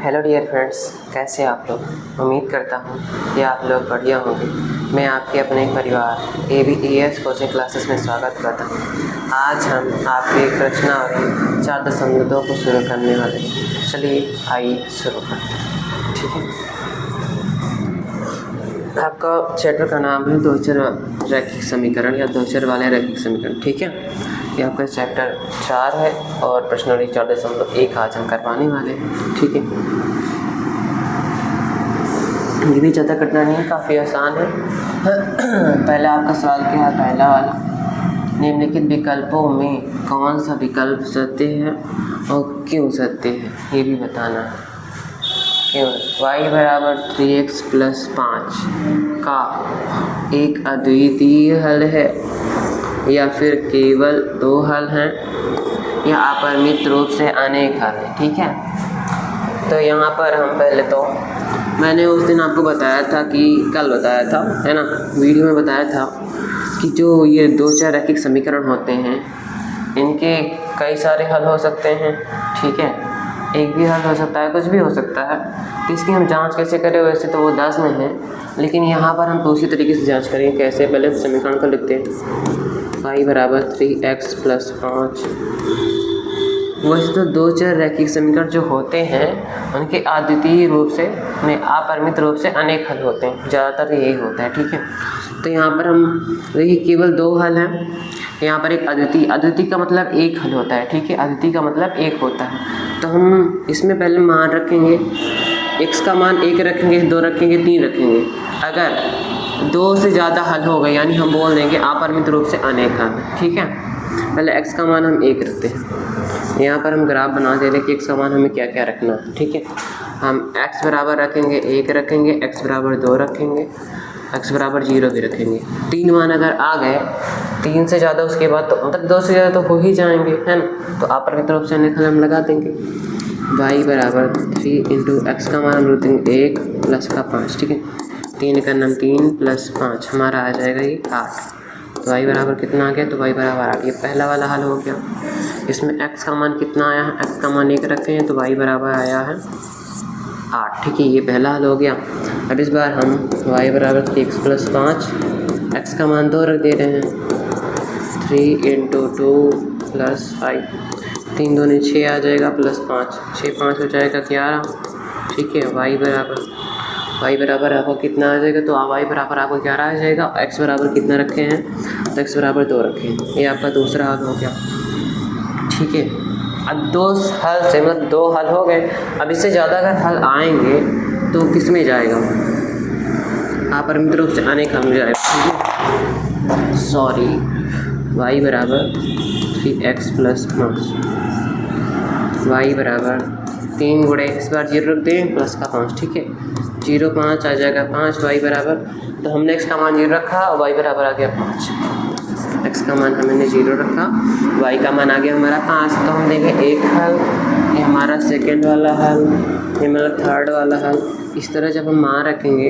Hello dear friends, कैसे आप लोग। उम्मीद करता हूँ कि आप लोग बढ़िया होंगे। मैं आपके अपने परिवार ABES कोचिंग क्लासेस में स्वागत करता हूँ। आज हम आपके एक प्रश्नावली 4.2 को शुरू करने वाले हैं। चलिए आइए शुरू करते हैं। ठीक है, आपका चैप्टर का नाम है दो चर रैखिक समीकरण या दो चर वाले रैखिक समीकरण। ठीक है, ये आपका चैप्टर 4 है और प्रश्नावली 4.1 आज हम करवाने वाले हैं। ठीक है, ये भी ज़्यादा कठिन नहीं है, काफ़ी आसान है। पहले आपका सवाल क्या है, पहला वाला, निम्नलिखित विकल्पों में कौन सा विकल्प सत्य है और क्यों सत्य है, ये भी बताना है। क्यों y बराबर 3x + 5 का एक अद्वितीय हल है या फिर केवल दो हल हैं या अपरिमित रूप से अनेक हल हैं। ठीक है, तो यहाँ पर हम पहले तो मैंने उस दिन आपको बताया था कि कल बताया था, है ना, वीडियो में बताया था कि जो ये दो चर रैखिक समीकरण होते हैं इनके कई सारे हल हो सकते हैं। ठीक है, एक भी हल हो सकता है, कुछ भी हो सकता है। तो इसकी हम जांच कैसे करें, वैसे तो वो 10 में है, लेकिन यहाँ पर हम दूसरी तरीके से जांच करेंगे। कैसे, पहले समीकरण को लिखते हैं, y बराबर 3x + 5। वैसे तो दो चर रैखिक समीकरण जो होते हैं उनके अद्वितीय रूप से अपरिमित रूप से अनेक हल होते हैं, ज़्यादातर यही होता है। ठीक है, तो यहाँ पर हम देखिए केवल दो हल हैं। यहाँ पर एक अद्वितीय का मतलब एक हल होता है। ठीक है, अद्वितीय का मतलब एक होता है। तो हम इसमें पहले मान रखेंगे, x का मान 1 रखेंगे, 2 रखेंगे, 3 रखेंगे। अगर 2 से ज़्यादा हल हो गए यानी हम बोल देंगे अपरिमित रूप से अनेक हल। ठीक है, पहले x का मान हम 1 रखते हैं। यहाँ पर हम ग्राफ बना दे रहे कि x का मान हमें क्या क्या रखना है। ठीक है, हम x बराबर रखेंगे 1 रखेंगे, x बराबर 2 रखेंगे, x बराबर 0 भी रखेंगे। 3 मान अगर आ गए, 3 से ज़्यादा उसके बाद तो मतलब 2 से ज़्यादा तो हो ही जाएंगे, है ना, तो अपरिमित रूप से अनेक हल हम लगा देंगे। y बराबर 3 × x का मान हम रख देंगे 1 + का 5। ठीक है, 3 का नाम 3 + 5 हमारा आ जाएगा ये 8। तो y बराबर कितना आ गया, तो y बराबर 8। ये पहला वाला हल हो गया। इसमें x का मान कितना आया है, x का मान 1 रखे हैं तो y बराबर आया है 8। ठीक है, ये पहला हल हो गया। अब इस बार हम y बराबर 3x + 5, x का मान 2 रख दे रहे हैं, 3 × 2 + 5, 3 दूनी 6 आ जाएगा +5, 6 5 हो जाएगा 11। ठीक है, y बराबर आपको कितना आ जाएगा, तो y बराबर आपको 11 आ जाएगा। x बराबर कितना रखे हैं, तो x बराबर 2 रखे हैं। ये आपका दूसरा हल हो गया। ठीक है, अब 2 हल से मतलब 2 हल हो गए। अब इससे ज़्यादा अगर हल आएंगे तो किस में जाएगा, अपरिमित रूप से अनेक हल में जाएगा। सॉरी, y बराबर 3x + 5, y बराबर 3 गुणे इस बार 0 रख दें + का 5। ठीक है, 0 5 आ जाएगा 5, y बराबर, तो हमने x का मान 0 रखा और y बराबर आ गया 5। x का मान हमने 0 रखा, y का मान आ गया हमारा 5। तो हम देखें एक हल, ये हमारा सेकंड वाला हल, ये हमारा थर्ड वाला हल। इस तरह जब हम मान रखेंगे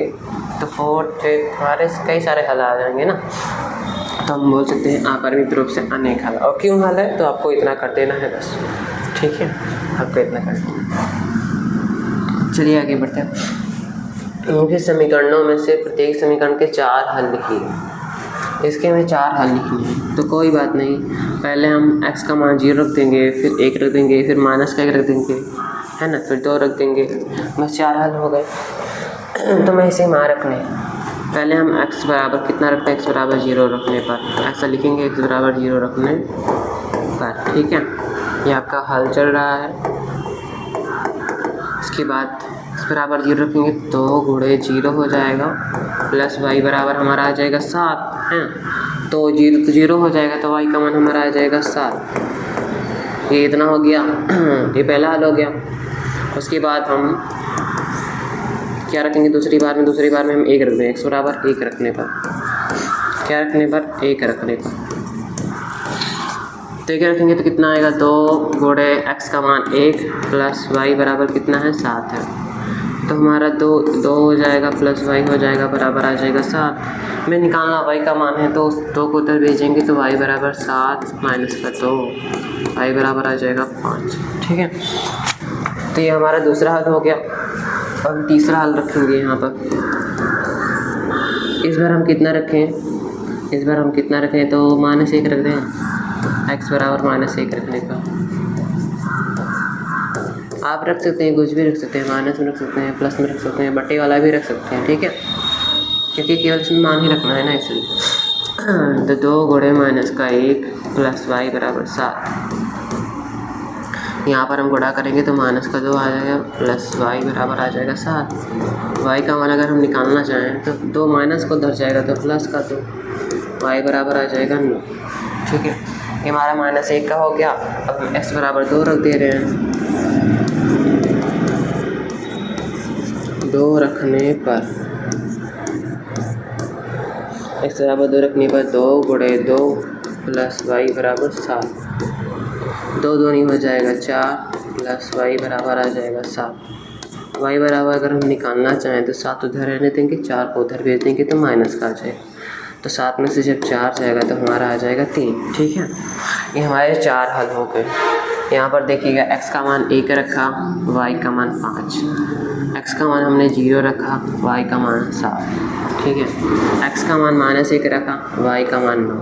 तो फोर्थ फिफ्थ हमारे कई सारे हल आ जाएंगे ना, तो हम बोल सकते हैं अपरिमित रूप से अनेक हल। और क्यों हल है, तो आपको इतना कर देना है बस। ठीक है, आपको इतना कर देना। चलिए आगे बढ़ते हैं। मुख्य समीकरणों में से प्रत्येक समीकरण के 4 हल लिखिए। इसके में 4 हल लिखने हैं, तो कोई बात नहीं, पहले हम x का मान 0 रख देंगे, फिर 1 रख देंगे, फिर -1 रख देंगे, है ना, फिर 2 रख देंगे, बस 4 हल हो गए। तो मैं इसे मान रखने, पहले हम x बराबर कितना रखते हैं, x बराबर 0 रखने पर ऐसा लिखेंगे, x बराबर 0 रखने पर। ठीक है, ये आपका हल चल रहा है। इसके बाद x बराबर 0 रखेंगे, 2 गुणे 0 हो जाएगा प्लस y बराबर हमारा आ जाएगा 7, है, तो 0 हो जाएगा, तो y का मान हमारा आ जाएगा 7। ये इतना हो गया, ये पहला हल हो गया। उसके बाद हम क्या रखेंगे, दूसरी बार में हम 1 रख देंगे, x बराबर 1 रखने पर, क्या रखने पर, 1 रखने पर। तो 1 रखेंगे तो कितना आएगा, 2 गुणे x का मान 1 प्लस y बराबर कितना है 7 है, तो हमारा 2 हो जाएगा प्लस y हो जाएगा बराबर आ जाएगा 7। में निकालना y का मान है तो उस 2 को उधर भेजेंगे तो y बराबर 7 - का 2, y बराबर आ जाएगा 5। ठीक है, तो ये हमारा दूसरा हल हो गया। अब तीसरा हल रखेंगे यहाँ पर। इस बार हम कितना रखें, तो -1 रख दें। x बराबर -1 रखने का आप रख सकते हैं, कुछ भी रख सकते हैं, माइनस में रख सकते हैं, प्लस में रख सकते हैं, बटे वाला भी रख सकते हैं, ठीक है, क्योंकि केवल इसमें मान ही रखना है ना, इसलिए। तो 2 गुणे -1 प्लस y बराबर 7। यहाँ पर हम गुणा करेंगे तो -2 आ जाएगा प्लस y बराबर आ जाएगा 7। y का मान अगर हम निकालना चाहें तो 2 माइनस को धर जाएगा तो प्लस का 2, y बराबर आ जाएगा 9, ठीक है। ये हमारा -1 का हो गया। अब हम x बराबर 2 रख दे रहे हैं। 2 रखने पर x बराबर 2 रखने पर 2 गुणे 2 प्लस y बराबर 7। 2 दूनी हो जाएगा 4 प्लस y बराबर आ जाएगा 7। y बराबर अगर हम निकालना चाहें तो 7 उधर रहने देंगे, 4 को उधर भेज देंगे तो माइनस का आ जाएगा। तो 7 में से जब 4 जाएगा तो हमारा आ जाएगा 3, ठीक है। ये हमारे 4 हल हो गए। यहाँ पर देखिएगा x का मान 1 रखा, y का मान 5, x का मान हमने 0 रखा, y का मान 7, ठीक है। x का मान -1 रखा, y का मान 9,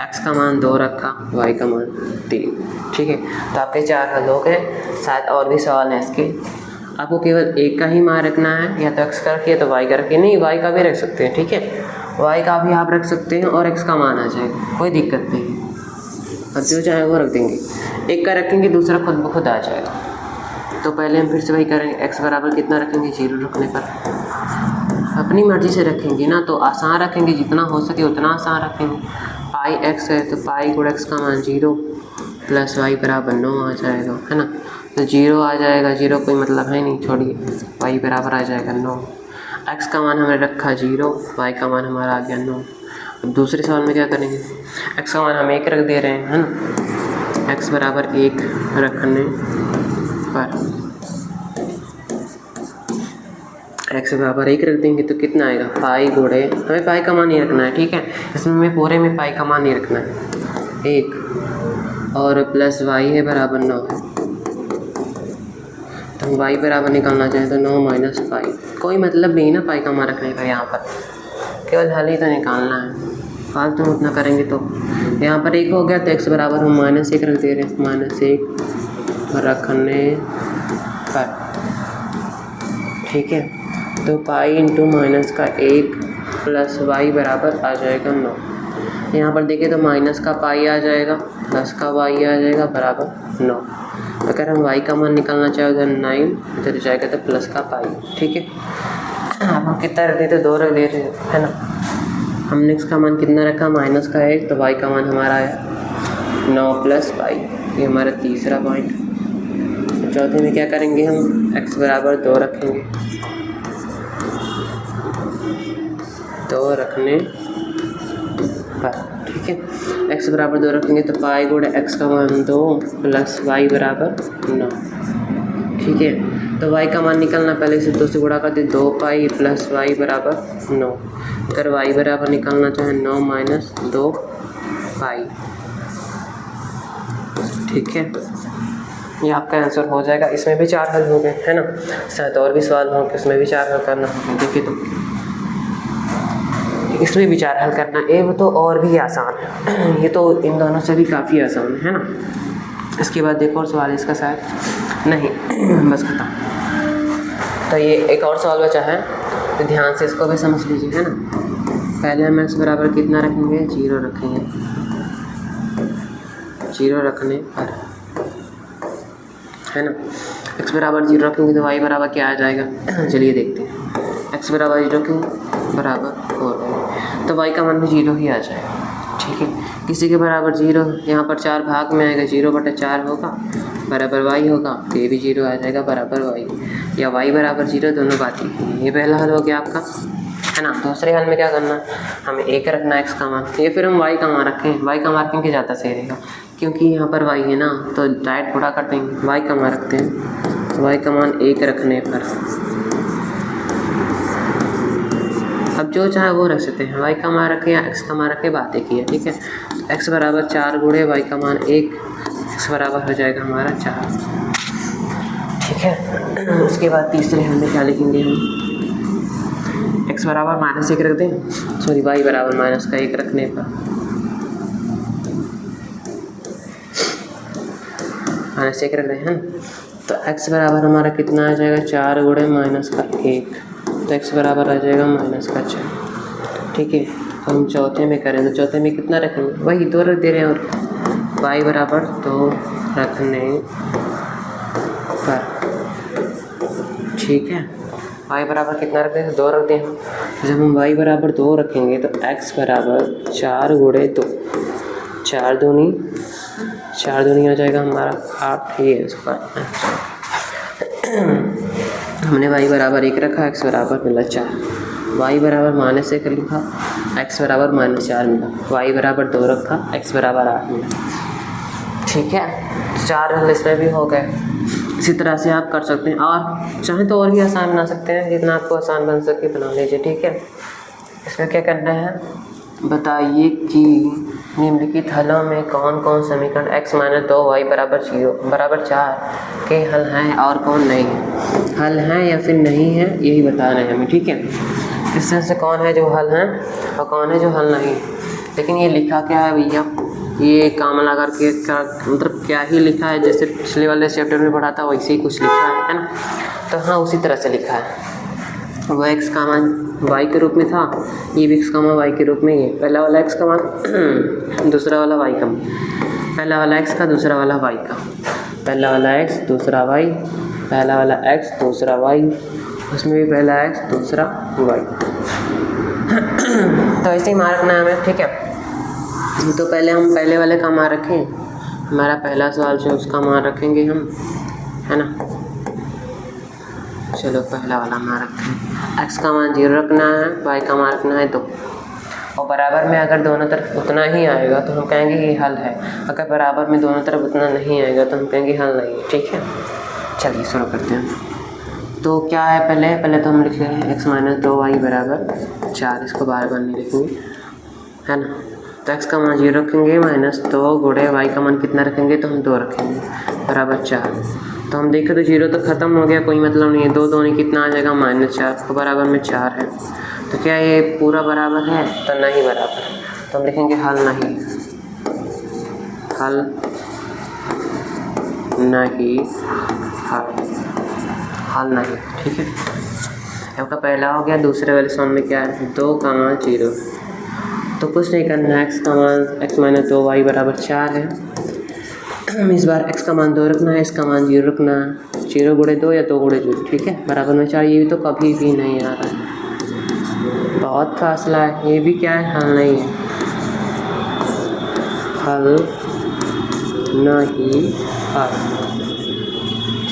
x का मान 2 रखा, y का मान 3, ठीक है। तो आपके 4 हल हो गए। शायद और भी सवाल हैं इसके। आपको केवल एक का ही मान रखना है, या तो x का रखिए तो y का रखिए, नहीं y का भी रख सकते हैं, ठीक है। y का भी आप रख सकते हैं और x का मान आ जाएगा, कोई दिक्कत नहीं है। अब जो चाहे वो रख देंगे, एक का रखेंगे दूसरा खुद ब खुद आ जाएगा। तो पहले हम फिर से वही करेंगे, x बराबर कितना रखेंगे, 0 रखने पर। अपनी मर्ज़ी से रखेंगे ना, तो आसान रखेंगे, जितना हो सके उतना आसान रखेंगे। पाई x है तो पाई गुण x का मान 0 प्लस y बराबर 9 आ जाएगा, है ना। तो 0 आ जाएगा, 0 कोई मतलब है नहीं, छोड़िए, y बराबर आ जाएगा 9। x का मान हमने रखा 0, y का मान हमारा आ गया 9। अब दूसरे सवाल में क्या करेंगे, x का मान हम 1 रख दे रहे हैं, है ना। x बराबर 1 रखने पर x बराबर 1 रख देंगे तो कितना आएगा, पाई गुणे, हमें पाई का मान नहीं रखना है, ठीक है। इसमें पूरे में पाई का मान नहीं रखना है, 1 और प्लस y है बराबर 9 है। तो हम y बराबर निकालना चाहें तो 9 माइनस पाई, कोई मतलब नहीं ना पाई का मान रखने का, यहाँ पर केवल हल ही तो निकालना है, फालतू में उतना करेंगे तो। यहाँ पर 1 हो गया तो x बराबर हम -1 रख दे रहे हैं, -1 रखने पर, ठीक है। तो पाई इंटू माइनस का 1 प्लस y बराबर आ जाएगा 9। यहाँ पर देखिए तो माइनस का पाई आ जाएगा, प्लस का y आ जाएगा बराबर 9। अगर हम y का मान निकालना चाहें तो 9 इधर जाएगा तो प्लस का पाई, ठीक है। अब हम कितना रख देते, 2 रख दे रहे है ना। हमने x का मान कितना रखा, माइनस का 1, तो y का मान हमारा आया 9 प्लस पाई। ये हमारा तीसरा पॉइंट। चौथे में क्या करेंगे, हम x बराबर 2 रखेंगे, 2 रखने पर, ठीक है। x बराबर 2 रखेंगे तो पाई गुणे x का मान 2 प्लस y बराबर 9, ठीक है। तो y का मान निकालना, पहले से 2 से गुणा कर दे, 2 पाई प्लस y बराबर 9। अगर y बराबर निकालना चाहें 9 माइनस 2 पाई, ठीक है। ये आपका आंसर हो जाएगा। इसमें भी 4 हल हो गए, है ना। शायद और भी सवाल होंगे, इसमें भी 4 हल करना होगा, देखिए तो इसमें भी 4 हल करना है। वो तो और भी आसान है, ये तो इन दोनों से भी काफ़ी आसान है ना। इसके बाद देखो और सवाल इसका शायद नहीं बस खत्म। तो ये एक और सवाल बचा है, तो ध्यान से इसको भी समझ लीजिए, है ना। पहले हम x बराबर कितना रखेंगे, 0 रखेंगे, 0 रखने पर, है ना। x बराबर 0 रखेंगे तो y बराबर क्या आ जाएगा, चलिए देखते हैं। x बराबर 0 क्यों, बराबर 4, तो y का मान भी 0 ही आ जाएगा, ठीक है। किसी के बराबर 0, यहाँ पर 4 भाग में आएगा, 0/4 होगा, बराबर y होगा, तो ये भी 0 आ जाएगा, बराबर y, या y बराबर 0, दोनों बात ही। ये पहला हल हो गया आपका, है ना। दूसरे हल में क्या करना है, हमें 1 रखना है x का मान, या फिर हम y का मान रखें, y का मान रखेंगे ज़्यादा सही रहेगा, क्योंकि यहाँ पर y है ना, तो डायरेक्ट गुणा कर देंगे, y का मान रखते हैं, y का मान 1 रखने पर। अब जो चाहे वो रख सकते हैं, y का मान रखें या x का मान रखें, बात एक ही है, ठीक है। x बराबर 4 गुणे y का मान 1, x बराबर हो जाएगा हमारा 4, ठीक है। उसके बाद तीसरे हल में क्या लिखेंगे हम, x बराबर -1 रख दें, सॉरी y बराबर -1 रखने पर -1 रख दें, है ना। तो x बराबर हमारा कितना आ जाएगा, 4 गुणे -1, तो x बराबर आ जाएगा -4। ठीक है। हम चौथे में करें तो चौथे में कितना रखेंगे, वही 2 रख दे रहे हैं, और y बराबर 2 रखने पर, ठीक है। y बराबर कितना रख दें, 2 रख दें हम। जब हम y बराबर 2 रखेंगे तो x बराबर 4 गुणे 2, 4 दूनी आ जाएगा हमारा 8, ये इसका हमने y बराबर 1 रखा, x बराबर मिला 4, y बराबर -1 लिखा, x बराबर -4 मिला, y बराबर 2 रखा, x बराबर 8 मिला। ठीक है, 4 हल इसमें भी हो गए। इसी तरह से आप कर सकते हैं, और चाहें तो और भी आसान बना सकते हैं, जितना आपको आसान बन सके बना लीजिए। ठीक है, इसमें क्या करना है, बताइए कि निम्नलिखित हलों में कौन कौन समीकरण x - 2 y बराबर 0 बराबर 4 के हल हैं और कौन नहीं है, हल हैं या फिर नहीं है, यही बताना है हमें। ठीक है, इसमें से कौन है जो हल हैं और कौन है जो हल नहीं। लेकिन ये लिखा क्या है भैया, ये काम लगा के का मतलब क्या ही लिखा है, जैसे पिछले वाले चैप्टर में पढ़ा था वैसे ही कुछ लिखा है ना। तो हाँ, उसी तरह से लिखा है, वो x का मान y के रूप में था, ये भी x का मान y के रूप में ही है। पहला वाला x का मान दूसरा वाला y का, पहला वाला x का दूसरा वाला y का, पहला वाला x दूसरा y, पहला वाला x दूसरा y, उसमें भी पहला x दूसरा y। तो ऐसे ही मान रखना है हमें। ठीक है, तो पहले हम पहले वाले का मान रखें, हमारा पहला सवाल जो उसका मान रखेंगे हम, है ना। चलो पहला वाला मान रखते हैं, x का मान 0 रखना है, y का मान रखना है 2, और बराबर में अगर दोनों तरफ उतना ही आएगा तो हम कहेंगे ये हल है, अगर बराबर में दोनों तरफ उतना नहीं आएगा तो हम कहेंगे हल नहीं है। ठीक है, चलिए शुरू करते हैं। तो क्या है, पहले तो हम लिख रहे हैं x - 2 y बराबर 4, इसको बार बार नहीं लिखेंगे, है ना। तो x का मान 0 रखेंगे, -2 गुणे y का मान कितना रखेंगे, तो हम 2 रखेंगे, बराबर 4। तो हम देखें तो 0 तो ख़त्म हो गया, कोई मतलब नहीं है, 2 दूनी कितना आ जाएगा, -4, तो बराबर में 4 है। तो क्या ये पूरा बराबर है, तो नहीं बराबर, तो हम लिखेंगे हल नहीं, हल नहीं, हल नहीं। ठीक है, आपका पहला हो गया। दूसरे वाले सवाल में क्या है, 2 का मान 0, तो कुछ नहीं करना है, x का मान x - 2 y बराबर 4 है। इस बार x का मान 2 रखना है, इसका मान 0 रखना है, 0 गुणे 2 या 2 गुणे 0। ठीक है, बराबर में 4, ये भी तो कभी भी नहीं आ रहा है, बहुत फासला है। ये भी क्या है, हल नहीं है, हल नहीं, हल।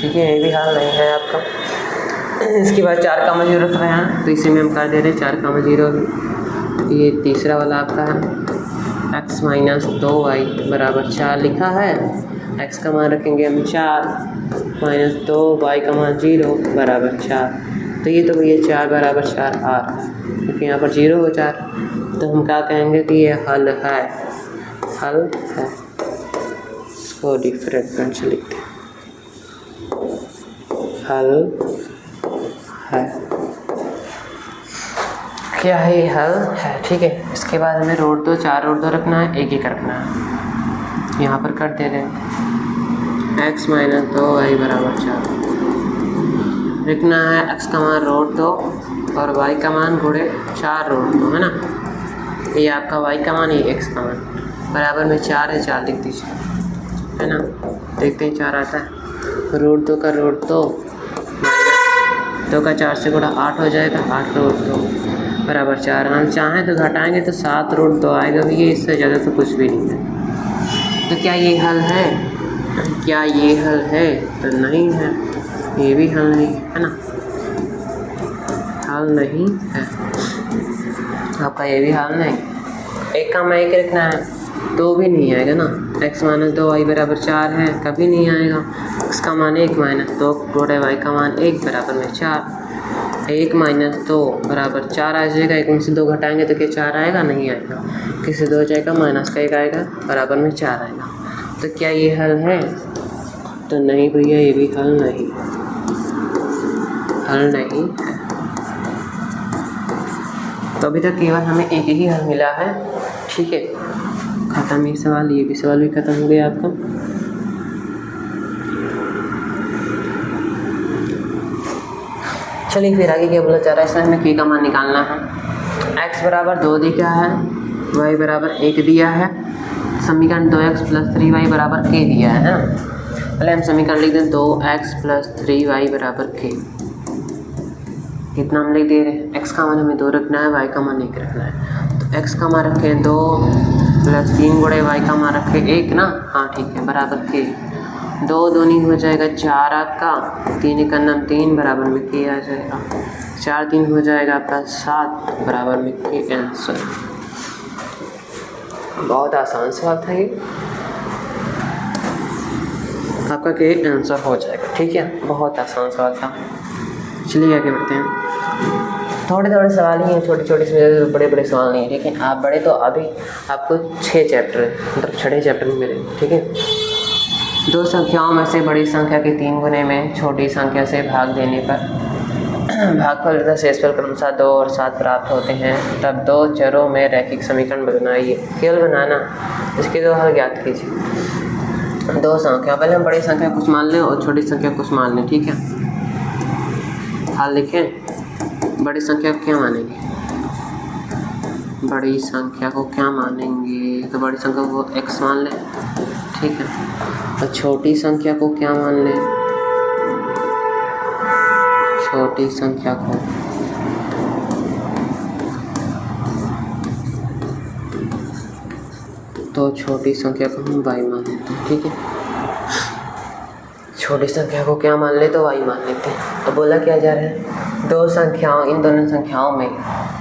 ठीक है, ये भी हल नहीं है आपका। इसके बाद 4 का मान 0 रख रहे हैं, तो इसी में हम कर दे रहे हैं 4 का मान 0। ये तीसरा वाला आपका है, x - 2 y बराबर 4 लिखा है, x का मान रखेंगे हम 4, -2 y का मान 0 बराबर 4। तो ये तो भैया 4 बराबर 4 आ रहा है, क्योंकि यहाँ पर 0 हो 4, तो हम क्या कहेंगे कि ये हल है, हल है। इसको डिफरेंट पेन से लिखते हैं, हल है, क्या है, हल है। ठीक है, इसके बाद हमें रोड 2 4 रोड 2 रखना है, एक रखना है, यहाँ पर कर दे रहे हैं x - 2 y बराबर 4 लिखना है। x का मान रोड 2 और y का मान गुणे 4 रोड 2, है ना। ये आपका y का मान, ये x का मान, बराबर में 4 है, 4 लिख दीजिए, है ना। देखते हैं 4 आता है, रोड 2 का रोड 2 2 का 4 से गुणा 8 हो जाएगा, 8 रोड 2 बराबर 4। हम चाहें तो घटाएंगे तो 7 रोड 2 आएगा भी, ये इससे ज़्यादा तो कुछ भी नहीं है। तो क्या ये हल है, क्या ये हल है, तो नहीं है, ये भी हल नहीं है ना, हल नहीं है आपका, ये भी हल नहीं। एक का मान 1 रखना है, तो भी नहीं आएगा ना। x - 2 y बराबर 4 है, कभी नहीं आएगा। x का मान 1 - 2 गुणे y का मान 1 बराबर में 4, 1 - 2 बराबर 4 आ जाएगा। 1 में से 2 घटाएंगे तो क्या 4 आएगा, नहीं आएगा, किसी 2 हो जाएगा, -1 आएगा, बराबर में 4 आएगा। तो क्या ये हल है, तो नहीं भैया, ये भी हल नहीं। हल नहीं है। तो अभी तक केवल हमें एक ही हल मिला है, ठीक है। ख़त्म ये सवाल, ये भी सवाल भी ख़त्म हो गया आपका। चलिए फिर आगे क्या बोला जा रहा है, इसमें हमें k का मान निकालना है। x बराबर 2 दिया है, y बराबर 1 दिया है, समीकरण 2x + 3y बराबर k दिया है ना। पहले हम समीकरण लिख दें 2x + 3y बराबर k। कितना हम लिख दे रहे हैं, x का मान हमें 2 रखना है, y का मान 1 रखना है। तो x का मान रखे 2 + 3 गुणे y का मान रखे 1 ना, हाँ ठीक है, बराबर k। 2 दूनी हो जाएगा 4 आपका, 3 1 9 3 बराबर में k आ जाएगा। 4 3 हो जाएगा आपका 7 बराबर में k आंसर। बहुत आसान सवाल था ये, आपका के आंसर हो जाएगा, ठीक है। बहुत आसान सवाल था। चलिए आगे बढ़ते हैं। थोड़े थोड़े सवाल ही हैं, छोटे छोटे से, बड़े बड़े सवाल नहीं है, ठीक है। आप बड़े तो अभी आपको 6 चैप्टर मतलब 6 चैप्टर में मिले, ठीक है। दो संख्याओं में से बड़ी संख्या के 3 गुने में छोटी संख्या से भाग देने पर भागफल तथा शेषफल क्रमशः 2 और 7 प्राप्त होते हैं। तब 2 चरों में रैखिक समीकरण बनाइए। केवल बनाना, इसके 2 हल ज्ञात कीजिए। 2 संख्या, पहले हम बड़ी संख्या कुछ मान लें और छोटी संख्या कुछ मान लें, ठीक है। हाल लिखें, बड़ी संख्या को क्या मानेंगे, बड़ी संख्या को क्या मानेंगे, तो बड़ी संख्या को x मान लें, ठीक है। और छोटी संख्या को क्या मान लें, छोटी संख्या को तो छोटी संख्या को हम y मान लेते हैं, ठीक है। छोटी संख्या को क्या मान ले तो y मान लेते हैं। तो बोला क्या जा रहा है, 2 संख्याओं, इन दोनों संख्याओं में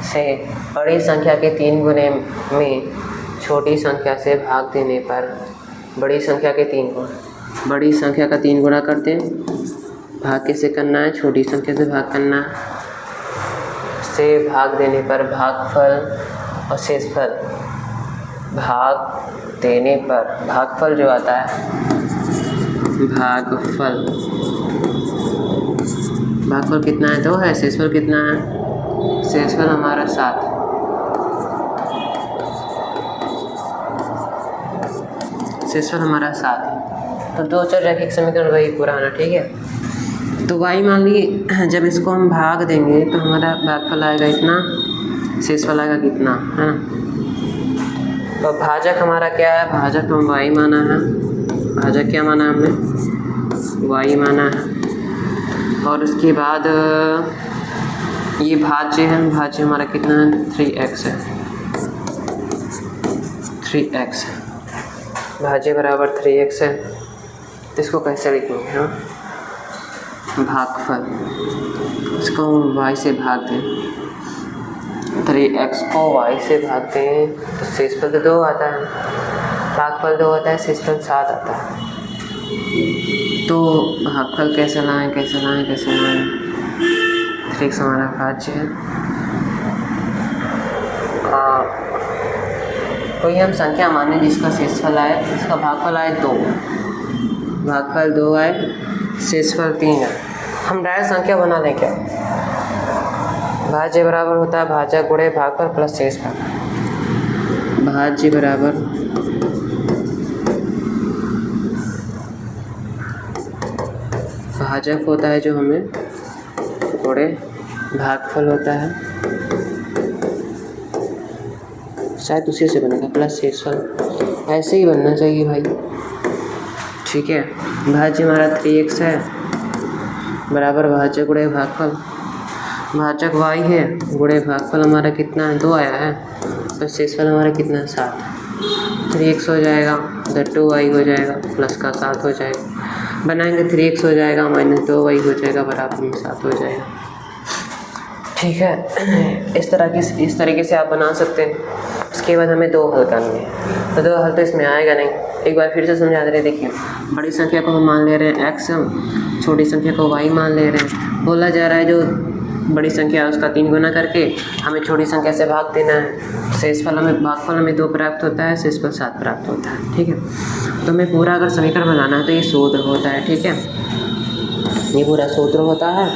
से बड़ी संख्या के 3 गुने में छोटी संख्या से भाग देने पर बड़ी संख्या के 3 गुना, बड़ी संख्या का 3 गुना कर दें। भाग कैसे करना है, छोटी संख्या से भाग करना है। से भाग देने पर भागफल और शेषफल, भाग देने पर भागफल जो आता है, भागफल कितना है, 2 है। शेषफल कितना है, शेषफल हमारा 7 है। शेषफल हमारा 7 है। तो 2 चर रैखिक समीकरण वही पूरा आना, ठीक है। तो y मान लीजिए, जब इसको हम भाग देंगे तो हमारा भागफल आएगा इतना, शेषफल आएगा कितना, है ना। तो भाजक हमारा क्या है, भाजक हम y माना है, भाजक क्या माना हमने, y माना है। और उसके बाद ये भाज्य है, भाज्य हमारा कितना है, 3x है, 3x है, भाज्य बराबर 3x है। तो इसको कैसे लिखेंगे, हाँ, भागफल, इसको हम y से भाग दें, 3x को y से भाग दें तो शेषफल तो 2 आता है, भागफल 2 आता है, शेषफल 7 आता है। तो भागफल कैसे लाएं, 3x हमारा भाज्य है। कोई हम संख्या माने जिसका शेषफल आए, जिसका भागफल आए 2, भागफल 2 आए, शेषफल 3 है। हम डायरेक्ट संख्या बना लें क्या, भाज्य बराबर होता है भाजक गुणे भागफल प्लस शेषफल। भाज्य बराबर भाजक होता है जो हमें, गुणे भागफल होता है, शायद उसी से बनेगा, प्लस शेषफल। ऐसे ही बनना चाहिए भाई, ठीक है। भाज्य हमारा 3x है, बराबर भाजक गुणे भागफल, भाजक y है, गुणे भागफल हमारा कितना है, 2 आया है, तो शेषफल हमारा कितना है, 7। 3x हो जाएगा, उधर 2y हो जाएगा, प्लस का 7 हो जाएगा, बनाएंगे 3x हो जाएगा, माइनस 2y हो जाएगा, बराबर में 7 हो जाएगा, ठीक है। इस तरीके से आप बना सकते हैं। उसके बाद हमें 2 हल करने हैं, तो 2 हल तो इसमें आएगा नहीं। एक बार फिर से समझा दे रहे, देखिए, बड़ी संख्या को हम मान ले रहे हैं x, छोटी संख्या को y मान ले रहे हैं। बोला जा रहा है जो बड़ी संख्या है उसका 3 गुना करके हमें छोटी संख्या से भाग देना है। शेषफल हमें, भागफल हमें 2 प्राप्त होता है, शेषफल 7 प्राप्त होता है, ठीक है। तो हमें पूरा अगर समीकरण बनाना है तो ये सूत्र होता है, ठीक है, ये पूरा सूत्र होता है।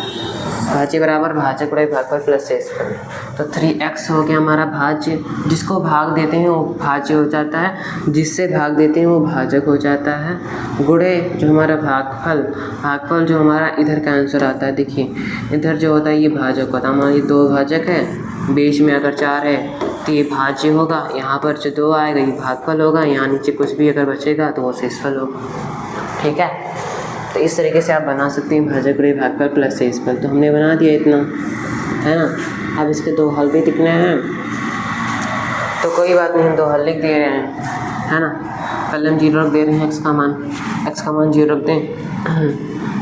भाज्य बराबर भाजक गुणे भागफल प्लस शेषफल। तो 3x हो गया हमारा भाज्य, जिसको भाग देते हैं वो भाज्य हो जाता है, जिससे भाग देते हैं वो भाजक हो जाता है, गुणे जो हमारा भागफल जो हमारा इधर का आंसर आता है। देखिए इधर जो होता है ये भाजक होता है, हमारा ये 2 भाजक है, बीच में अगर 4 है तो ये भाज्य होगा, यहाँ पर जो 2 आएगा ये भागफल होगा, यहाँ नीचे कुछ भी अगर बचेगा तो वो शेषफल होगा। ठीक है, तो इस तरीके से आप बना सकते हैं भाजक गुणे भागफल प्लस शेषफल। तो हमने बना दिया इतना, है ना। अब इसके 2 हल भी लिखने हैं, तो कोई बात नहीं, हम 2 हल लिख दे रहे हैं, है ना। पहले हम 0 रख दे रहे हैं, x का मान 0 रख दें।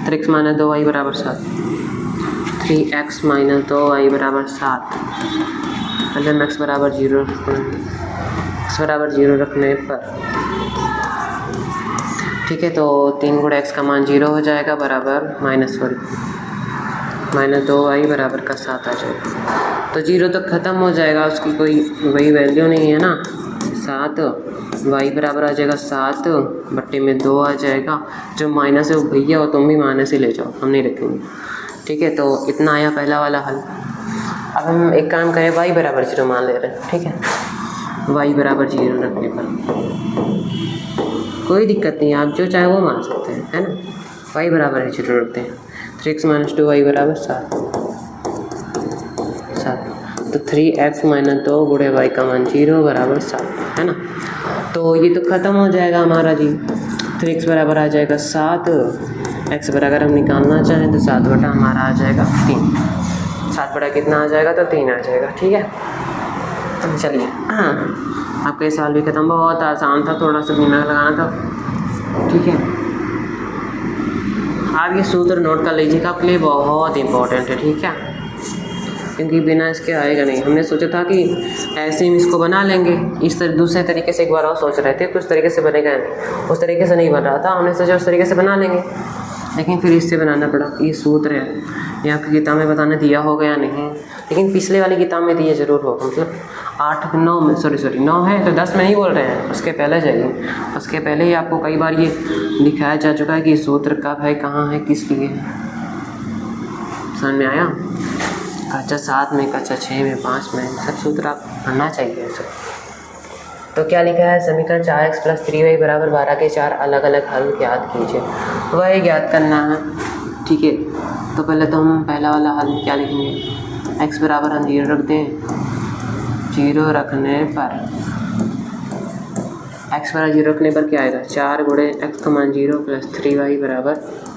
3x माइनस 2y बराबर 7, 3x माइनस 2y बराबर 7। पहले हम x बराबर 0 रखते हैं, x बराबर 0 रखने पर ठीक है, तो 3 गुणे x का मान 0 हो जाएगा बराबर माइनस 2y बराबर का 7 आ जाएगा। तो 0 तो ख़त्म हो जाएगा, उसकी कोई वही वैल्यू नहीं है ना। 7 y बराबर आ जाएगा 7 बट्टे में 2 आ जाएगा। जो माइनस है वो भैया हो तुम भी माइनस ही ले जाओ, हम नहीं रखेंगे। ठीक है, तो इतना आया पहला वाला हल। अब हम एक काम करें, y बराबर 0 मान ले रहे हैं। ठीक है, y बराबर 0 रखने पर कोई दिक्कत नहीं है, आप जो चाहे वो मान सकते हैं, है ना। y बराबर 0 रखते हैं। 3x माइनस 2y बराबर 7। तो 3x माइनस 2 गुणे y का मान 0 बराबर 7, है ना। तो ये तो ख़त्म हो जाएगा हमारा जी। 3x बराबर आ जाएगा 7, x बराबर हम निकालना चाहें तो 7 बटा हमारा आ जाएगा 3। 7 बटा कितना आ जाएगा, तो 3 आ जाएगा। ठीक है, तो चलिए आपका ये सवाल भी ख़त्म। बहुत आसान था, थोड़ा सा दिमाग लगाना था। ठीक है, आप ये सूत्र नोट कर लीजिएगा, आपके लिए बहुत इंपॉर्टेंट है। ठीक है, क्योंकि बिना इसके आएगा नहीं। हमने सोचा था कि ऐसे हम इसको बना लेंगे, इस तरह दूसरे तरीके से एक बार और सोच रहे थे, कुछ तरीके से बनेगा नहीं, उस तरीके से नहीं बन रहा था। हमने सोचा उस तरीके से बना लेंगे, लेकिन फिर इससे बनाना पड़ा। ये सूत्र है, ये आपकी किताब में बताने दिया होगा या नहीं, लेकिन पिछले वाली किताब में दिया ज़रूर होगा। मतलब 9 में 9 है तो 10 में नहीं बोल रहे हैं, उसके पहले जाइए। उसके पहले ही आपको कई बार ये दिखाया जा चुका है कि सूत्र कब है, कहाँ है, किस लिए है। समझ में आया? कक्षा 7 में, कक्षा 6 में, 5 में सब सूत्र आप पढ़ना चाहिए सब। तो क्या लिखा है, समीकरण 4x + 3y बराबर 12 के 4 अलग अलग हल ज्ञात कीजिए। वही ज्ञात करना है। ठीक है, तो पहले तो हम पहला वाला हल क्या लिखेंगे, x बराबर हम 0 रख दें। 0 रखने पर x बराबर 0 रखने पर क्या आएगा, 4 गुणे x का मान 0 + 3y बराबर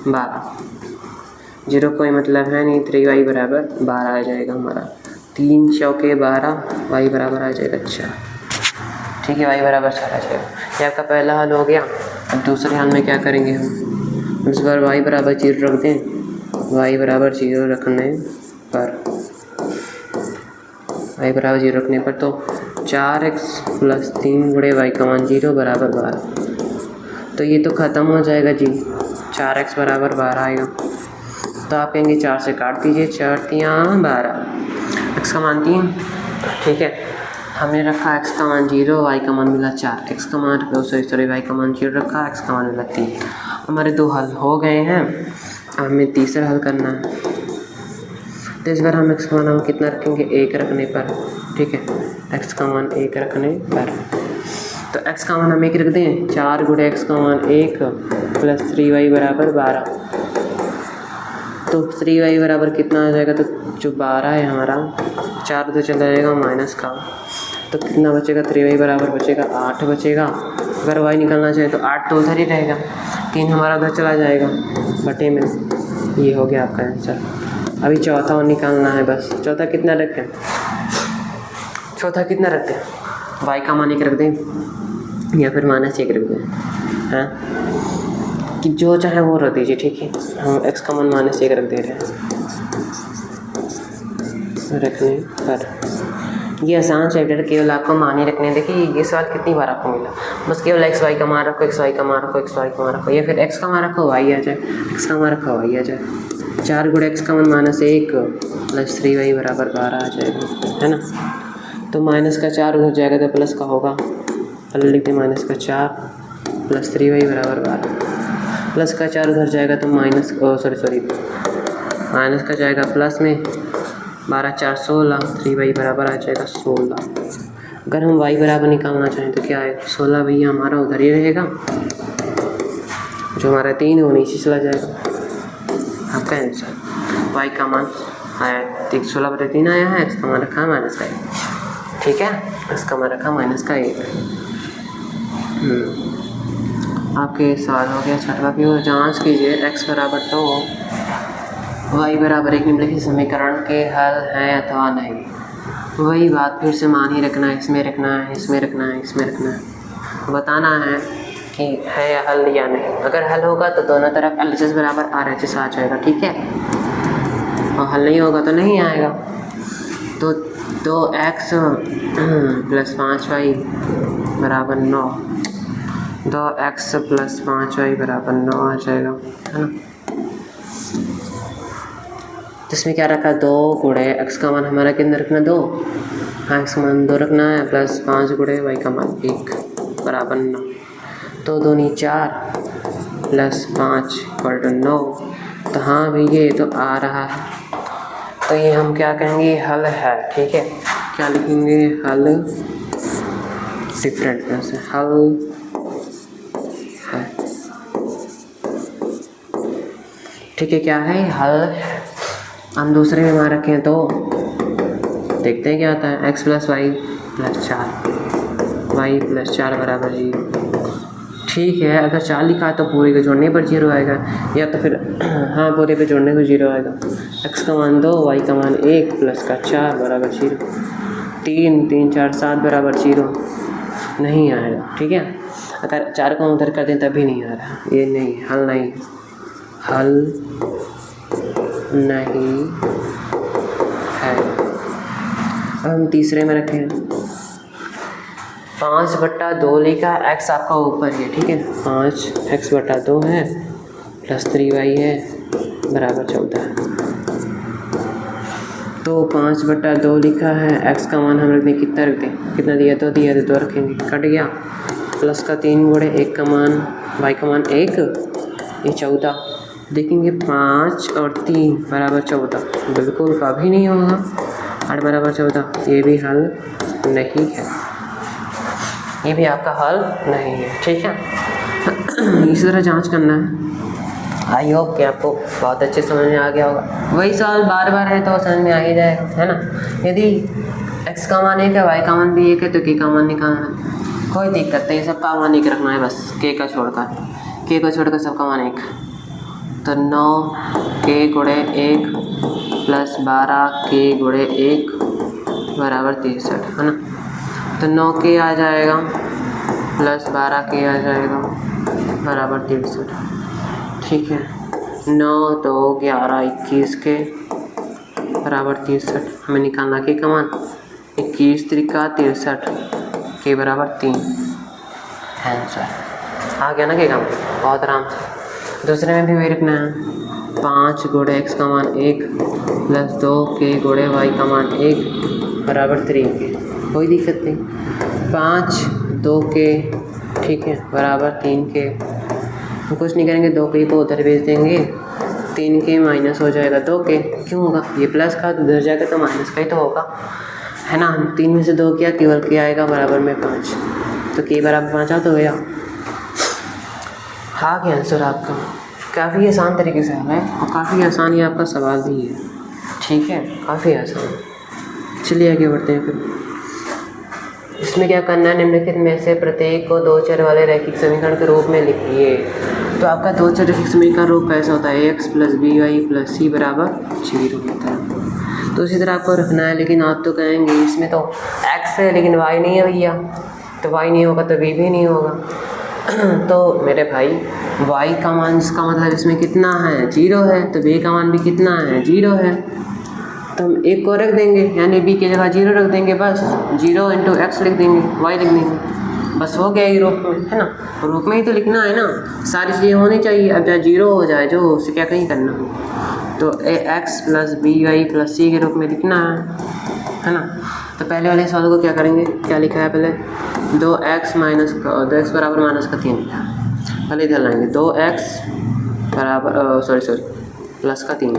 12। 0 कोई मतलब है नहीं, 3y बराबर 12 आ जाएगा हमारा। 3 चौके 12, y बराबर आ जाएगा 4। ठीक है, y बराबर 4 आ जाएगा। ये आपका पहला हल हो गया। अब दूसरे हल में क्या करेंगे हम, इस बार y बराबर 0 रख दें। y बराबर 0 रखने पर y बराबर 0 रखने पर तो 4x + 3 गुणे y का मान 0 बराबर 12। तो ये तो ख़त्म हो जाएगा जी, 4x बराबर 12 आएगा। तो आप कहेंगे 4 से काट दीजिए, 4 × 12, x का मान 3। ठीक है, हमने रखा x का मान 0, y का मान मिला 4, x का मान y का मान 0 रखा, x का मान मिला 3। हमारे 2 हल हो गए हैं। अब हमें तीसरा हल करना है। तो इस बार हम x का मान हम कितना रखेंगे, 1 रखने पर। ठीक है, x का मान 1 रखने पर तो x का मान हम 1 रख दें। 4 गुणे x का मान 1 + 3y बराबर 12। तो 3y बराबर कितना आ जाएगा, तो जो 12 है हमारा, 4 तो चला जाएगा माइनस का, तो कितना बचेगा, 3y बराबर बचेगा 8 बचेगा। अगर y निकलना चाहे तो 8 तो उधर ही रहेगा, 3 हमारा उधर चला जाएगा बटे में। ये हो गया आपका आंसर। अभी चौथा और निकालना है बस। चौथा कितना रखें, y का मान 1 रख दें या फिर -1 रख दें, हाँ कि जो चाहे वो रख दीजिए। ठीक है, हम x का मान -1 रख दे रहे हैं रखने पर। ये आसान चैप्टर, केवल आपको मान ही रखने। देखिए ये सवाल कितनी बार आपको मिला, बस केवल x y का मान रखो, x y का मान रखो, x y का मान रखो, या फिर x का मान रखो y आ जाए, x का मान रखो y आ जाए। 4 गुणे x का मान -1 + 3y बराबर 12 आ जाएगा, है ना। तो माइनस का 4 उधर जाएगा तो प्लस का होगा, पहले लिखते -4 + 3y बराबर 12। प्लस का 4 उधर जाएगा तो माइनस का जाएगा प्लस में, 12 4 16, 3y बराबर आ जाएगा 16। अगर हम y बराबर निकालना चाहें तो क्या है, 16 भैया हमारा उधर ही रहेगा, जो हमारा 3 है वो नीचे चला जाएगा। आपका आंसर y का मान आया 16/3 आया है, x का मान रखा माइनस का 1। ठीक है, x का मान रखा माइनस का 1। आपके सवाल हो गया छठवा की ओर। जाँच कीजिए x बराबर 2 y बराबर 1 निम्नलिखित समीकरण के हल हैं अथवा नहीं। वही बात फिर से मान ही रखना है, इसमें रखना है, इसमें रखना है, इसमें रखना है, बताना है कि है या हल या नहीं। अगर हल होगा तो दोनों तरफ LHS बराबर RHS आ जाएगा। ठीक है, और हल नहीं होगा तो नहीं आएगा। तो 2x + 5y बराबर 9, 2x + 5y बराबर 9 आ जाएगा, है ना। इसमें क्या रखा, 2 गुणे x का मान हमारा कितना रखना, 2। हाँ, x का मान 2 रखना है, प्लस 5 गुणे y का मान 1 बराबर 9। तो 2 × 4 + 5 = 9। तो हाँ भैया ये तो आ रहा है, तो ये हम क्या कहेंगे, हल है। ठीक है, क्या लिखेंगे, हल, डिफरेंट में से हल है। ठीक है, क्या है, हल है। हम दूसरे में मान रखें तो देखते हैं क्या आता है, x + y + 4, y + 4 बराबर 0। ठीक है, अगर 4 लिखा है तो पूरे के जोड़ने पर 0 आएगा, या तो फिर हाँ पूरे पे जोड़ने पर 0 आएगा। x का मान 2, y का मान 1 + का 4 बराबर 0। 3 3 4 7 बराबर 0 नहीं आएगा। ठीक है, अगर 4 को उधर कर दें तभी नहीं आ रहा, ये नहीं, हल नहीं, हल नहीं है। अब हम तीसरे में रखें, 5/2 लिखा, x आपका ऊपर है। ठीक है, 5x/2 है, प्लस 3y है बराबर 14। तो 5/2 लिखा है, x का मान हम रख दें, कितना रख दें, कितना दिया, 2 दिया तो 2 रखेंगे, कट गया। प्लस का 3 गुणे 1 का मान, y का मान 1, ये 14। देखेंगे 5 और 3 बराबर 14, बिल्कुल कभी नहीं होगा। 8 बराबर 14, ये भी हल नहीं है, ये भी आपका हल नहीं है। ठीक है, इसी तरह जांच करना है। आई होप कि आपको बहुत अच्छे समझ में आ गया होगा। वही सवाल बार बार है तो समझ में आ ही जाएगा, है ना। यदि x का मान 1 है, y का मान भी 1 है, तो k का मान निकालना है, कोई दिक्कत नहीं, सबका मान 1 रखना है बस, k को छोड़कर सबका मान 1। तो 9k गुणे 1 + 12k गुणे 1 बराबर 63, है ना। तो 9k आ जाएगा प्लस 12k आ जाएगा बराबर 63। ठीक है, 9 2 11 21 के बराबर 63, हमें निकालना के का मान, 21 त्रिका 63 के बराबर 3। आंसर आ गया ना के का मान, बहुत आराम से। दूसरे में भी वही रखना है, 5 गुणे x का मान 1 + 2k गुणे y का मान 1 बराबर 3k, कोई दिक्कत नहीं। 5 2k, ठीक है, बराबर 3k। हम कुछ नहीं करेंगे, 2k को उधर भेज देंगे, 3k माइनस हो जाएगा 2k, क्यों होगा, ये प्लस का उधर जाएगा तो माइनस का ही तो होगा, है ना। 3 में से 2 किया, केवल k आएगा बराबर में 5, तो k बराबर 5 आ तो गया। हाँ क्या आंसर आपका काफ़ी आसान तरीके से है, और काफ़ी आसान ही आपका सवाल भी है। ठीक है, काफ़ी आसान। चलिए आगे बढ़ते हैं फिर। इसमें क्या करना है, निम्नलिखित में से प्रत्येक को 2 चर वाले रैखिक समीकरण के रूप में लिखिए। तो आपका 2 चर रैखिक समीकरण रूप कैसा होता है, x + by + c बराबर 0 होता है। तो इसी तरह आपको रखना है, लेकिन आप तो कहेंगे इसमें तो x है लेकिन y नहीं है भैया, तो y नहीं होगा तो b भी नहीं होगा। तो मेरे भाई y का मान, इसका मतलब इसमें कितना है, 0 है, तो b का मान भी कितना है, 0 है। तो हम 1 को रख देंगे, यानी b की जगह 0 रख देंगे, बस 0 × x लिख देंगे, y लिख देंगे, बस हो गया ये रूप में, है ना। रूप में ही तो लिखना है ना, सारी चीज़ें होनी चाहिए। अब चाहे 0 हो जाए, जो उससे क्या कहीं करना, तो x + by + c के रूप में लिखना है ना। तो पहले वाले सवाल को क्या करेंगे, क्या लिखा है पहले, 2x बराबर -3 लिखा है, पहले इधर लाएंगे, 2x बराबर +3,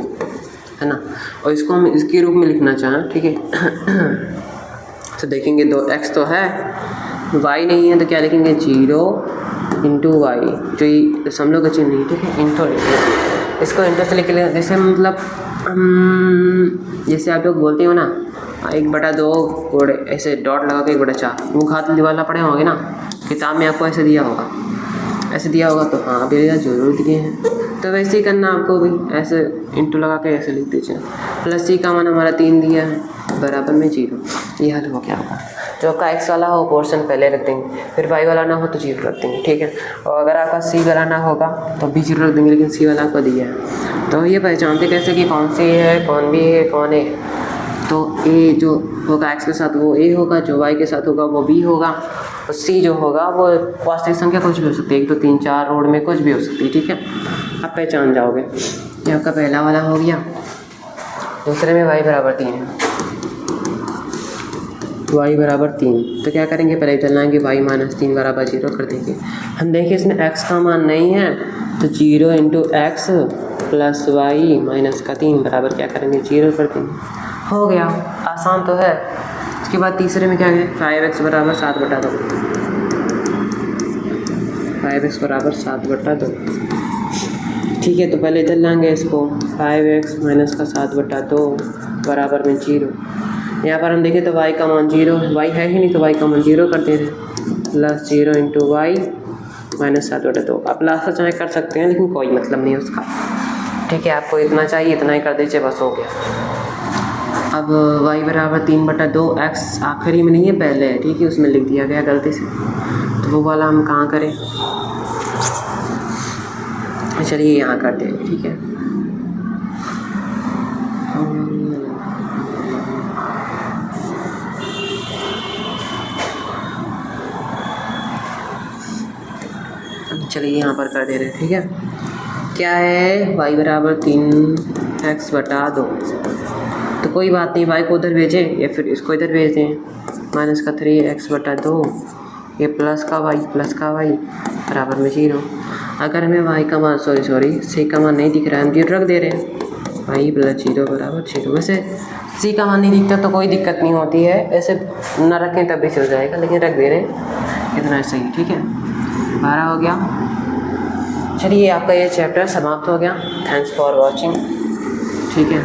है ना, और इसको हम इसके रूप में लिखना चाहें, ठीक है। तो देखेंगे 2x तो है, y नहीं है तो क्या लिखेंगे 0 इंटू वाई, जो ये दशमलव का चिन्ह नहीं, ठीक है, इंटू इसको इंटू से लिख लें, जैसे मतलब जैसे आप लोग बोलते हो ना 1/2 कोड़े ऐसे डॉट लगा के 1/4, मुँह हाथ दीवाला पढ़े होंगे ना, किताब में आपको ऐसे दिया होगा, ऐसे दिया होगा तो हाँ भैया जरूर दिए हैं, तो वैसे ही करना आपको भी, ऐसे इंटू लगा के ऐसे लिख दीजिए। प्लस c का मान हमारा 3 दिया है, बराबर में 0, ये हल हो गया होगा। जो आपका x वाला हो पोर्शन पहले रख देंगे, फिर y वाला ना हो तो 0 रख देंगे, ठीक है। और अगर आपका c वाला ना होगा तो भी 0 रख देंगे, लेकिन c वाला आपको दिया है। तो ये पहचानते कैसे कि कौन सी है, कौन भी है, कौन है। तो a जो होगा x के साथ वो a होगा, जो y के साथ होगा वो b होगा, और c जो होगा वो वास्तविक संख्या कुछ भी हो सकती है, 1 2 3 4 रोड में कुछ भी हो सकती है, ठीक है। आप पहचान जाओगे। ये आपका पहला वाला हो गया। दूसरे में y बराबर 3 है, y बराबर 3, तो क्या करेंगे, पहले इधर लाएंगे y माइनस 3 बराबर 0 कर देंगे। हम देखिए इसमें x का मान नहीं है तो 0 into X plus Y minus का 3 बराबर क्या करेंगे 0 कर देंगे, हो गया। आसान तो है। इसके बाद तीसरे में क्या है, 5x बराबर 7/2, 5x बराबर 7/2, ठीक है। तो पहले इधर लाएंगे इसको, 5x माइनस का 7/2 बराबर में 0। यहाँ पर हम देखें तो y का मान 0, y है ही नहीं तो y का मान 0 कर दे रहे, प्लस 0 इंटू वाई माइनस 7/2। आप लास्ट चाहे कर सकते हैं लेकिन कोई मतलब नहीं उसका, ठीक है। आपको इतना चाहिए इतना ही कर दीजिए, बस हो गया। अब y बराबर 3/2, x आखिरी में नहीं है पहले है, ठीक है, उसमें लिख दिया गया गलती से, तो वो वाला हम कहाँ करें, चलिए यहाँ करते हैं, ठीक है। चलिए यहाँ पर कर दे रहे हैं, ठीक है। क्या है, y बराबर 3x/2, तो कोई बात नहीं, y को उधर भेजें या फिर इसको इधर भेज दें, माइनस का 3x/2, ये प्लस का y बराबर में 0। अगर हमें y का मान c का मान नहीं दिख रहा है, हम 0 रख दे रहे हैं, y प्लस 0 बराबर 0। वैसे c का मान नहीं दिखता तो कोई दिक्कत नहीं होती है, ऐसे ना रखें तब भी चल जाएगा, लेकिन रख दे रहे हैं, इतना सही, ठीक है। 12 हो गया। चलिए आपका ये चैप्टर समाप्त हो गया। थैंक्स फॉर वॉचिंग, ठीक है।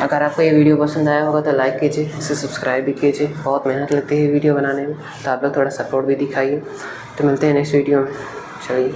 अगर आपको ये वीडियो पसंद आया होगा तो लाइक कीजिए, इसे सब्सक्राइब भी कीजिए, बहुत मेहनत लगती है वीडियो बनाने में, तो आप लोग थोड़ा सपोर्ट भी दिखाइए। तो मिलते हैं नेक्स्ट वीडियो में, चलिए।